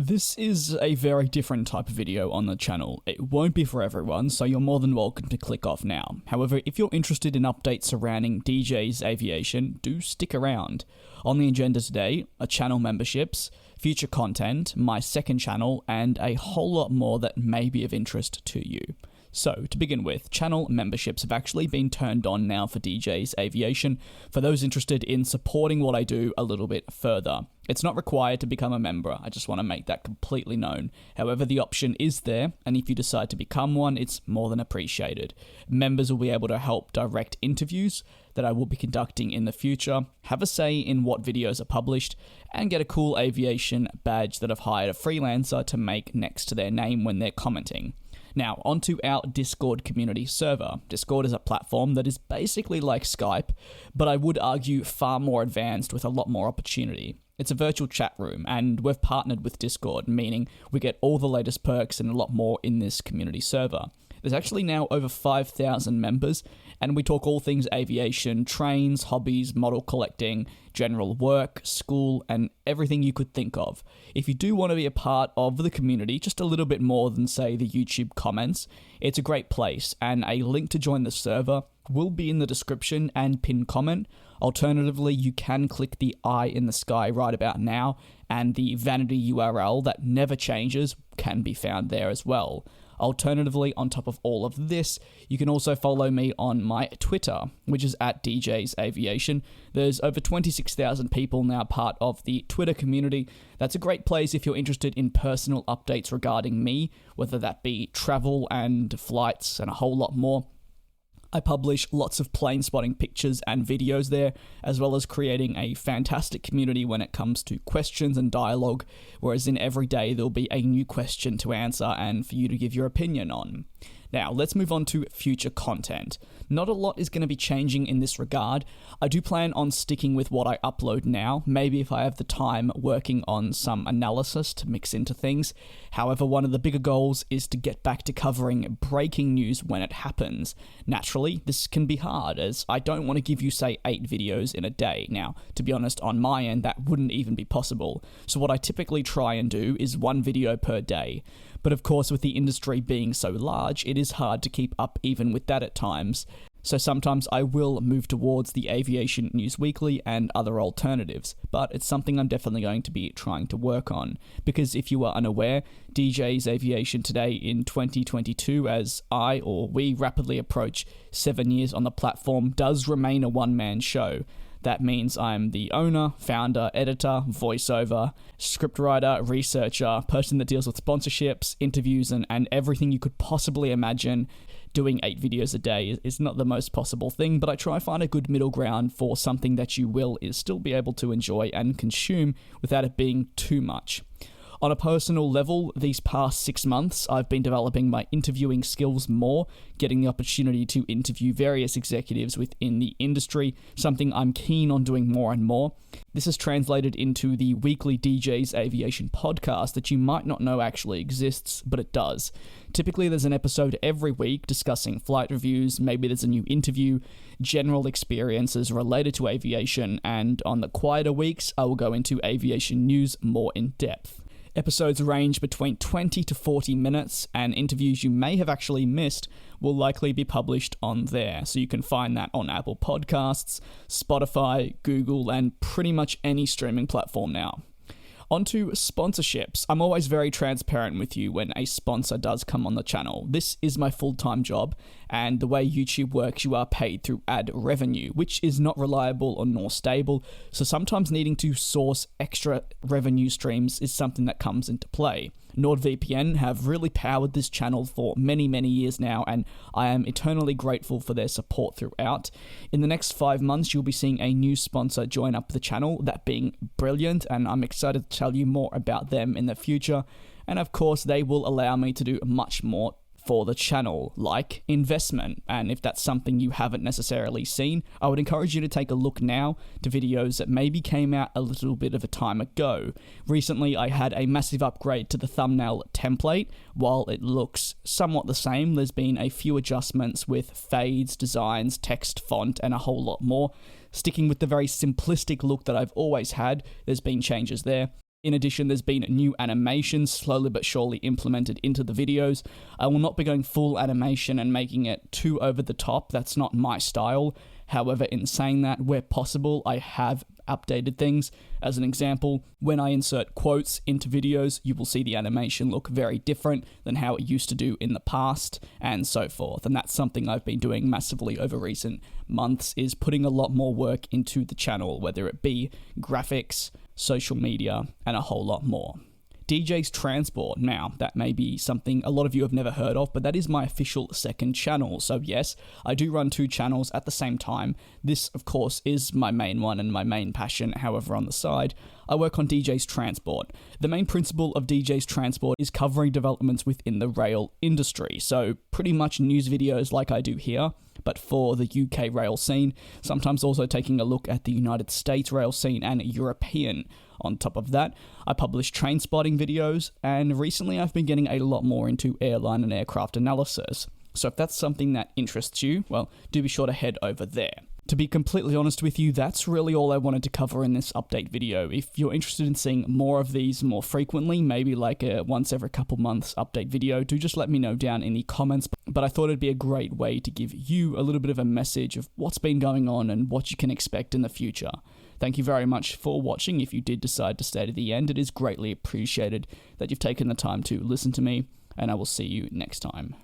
This is a very different type of video on the channel. It won't be for everyone, so you're more than welcome to click off now. However, if you're interested in updates surrounding Djs Aviation, do stick around. On the agenda today are channel memberships, future content, my second channel, and a whole lot more that may be of interest to you. So, to begin with, channel memberships have actually been turned on now for Djs Aviation, for those interested in supporting what I do a little bit further. It's not required to become a member, I just want to make that completely known. However, the option is there, and if you decide to become one, it's more than appreciated. Members will be able to help direct interviews that I will be conducting in the future, have a say in what videos are published, and get a cool aviation badge that I've hired a freelancer to make next to their name when they're commenting. Now, onto our Discord community server. Discord is a platform that is basically like Skype, but I would argue far more advanced with a lot more opportunity. It's a virtual chat room, and we've partnered with Discord, meaning we get all the latest perks and a lot more in this community server. There's actually now over 5,000 members, and we talk all things aviation, trains, hobbies, model collecting, general work, school, and everything you could think of. If you do want to be a part of the community, just a little bit more than, say, the YouTube comments, it's a great place, and a link to join the server will be in the description and pinned comment. Alternatively, you can click the eye in the sky right about now, and the vanity URL that never changes can be found there as well. Alternatively, on top of all of this, you can also follow me on my Twitter, which is at Djs Aviation. There's over 26,000 people now part of the Twitter community. That's a great place if you're interested in personal updates regarding me, whether that be travel and flights and a whole lot more. I publish lots of plane spotting pictures and videos there, as well as creating a fantastic community when it comes to questions and dialogue, whereas in every day there'll be a new question to answer and for you to give your opinion on. Now, let's move on to future content. Not a lot is going to be changing in this regard. I do plan on sticking with what I upload now, maybe if I have the time working on some analysis to mix into things. However, one of the bigger goals is to get back to covering breaking news when it happens. Naturally, this can be hard, as I don't want to give you, say, 8 videos in a day. Now, to be honest, on my end, that wouldn't even be possible. So what I typically try and do is 1 video per day. But of course, with the industry being so large, it is hard to keep up even with that at times. So sometimes I will move towards the Aviation News Weekly and other alternatives, but it's something I'm definitely going to be trying to work on. Because if you are unaware, Djs Aviation today in 2022, as we rapidly approach 7 years on the platform, does remain a one-man show. That means I'm the owner, founder, editor, voiceover, scriptwriter, researcher, person that deals with sponsorships, interviews, and everything you could possibly imagine. Doing 8 videos a day is not the most possible thing, but I try to find a good middle ground for something that you will still be able to enjoy and consume without it being too much. On a personal level, these past 6 months, I've been developing my interviewing skills more, getting the opportunity to interview various executives within the industry, something I'm keen on doing more and more. This has translated into the weekly Djs Aviation podcast that you might not know actually exists, but it does. Typically, there's an episode every week discussing flight reviews, maybe there's a new interview, general experiences related to aviation, and on the quieter weeks, I will go into aviation news more in depth. Episodes range between 20 to 40 minutes, and interviews you may have actually missed will likely be published on there. So you can find that on Apple Podcasts, Spotify, Google, and pretty much any streaming platform now. Onto sponsorships. I'm always very transparent with you when a sponsor does come on the channel. This is my full-time job, and the way YouTube works, you are paid through ad revenue, which is not reliable or nor stable, so sometimes needing to source extra revenue streams is something that comes into play. NordVPN have really powered this channel for many, many years now, and I am eternally grateful for their support throughout. In the next 5 months, you'll be seeing a new sponsor join up the channel, that being Brilliant, and I'm excited to tell you more about them in the future. And of course, they will allow me to do much more for the channel, like investment. And if that's something you haven't necessarily seen, I would encourage you to take a look now to videos that maybe came out a little bit of a time ago. Recently, I had a massive upgrade to the thumbnail template. While it looks somewhat the same, there's been a few adjustments with fades, designs, text, font, and a whole lot more. Sticking with the very simplistic look that I've always had, there's been changes there. In addition, there's been new animations slowly but surely implemented into the videos. I will not be going full animation and making it too over the top. That's not my style. However, in saying that, where possible, I have updated things. As an example, when I insert quotes into videos, you will see the animation look very different than how it used to do in the past, and so forth. And that's something I've been doing massively over recent months, is putting a lot more work into the channel, whether it be graphics, social media, and a whole lot more. Djs Transport. Now, that may be something a lot of you have never heard of, but that is my official second channel. So yes, I do run 2 channels at the same time. This, of course, is my main one and my main passion. However, on the side, I work on Djs Transport. The main principle of Djs Transport is covering developments within the rail industry. So pretty much news videos like I do here, but for the UK rail scene, sometimes also taking a look at the United States rail scene and European. On top of that, I publish train spotting videos, and recently I've been getting a lot more into airline and aircraft analysis. So if that's something that interests you, well, do be sure to head over there. To be completely honest with you, that's really all I wanted to cover in this update video. If you're interested in seeing more of these more frequently, maybe like a once every couple months update video, do just let me know down in the comments. But I thought it'd be a great way to give you a little bit of a message of what's been going on and what you can expect in the future. Thank you very much for watching. If you did decide to stay to the end, it is greatly appreciated that you've taken the time to listen to me, and I will see you next time.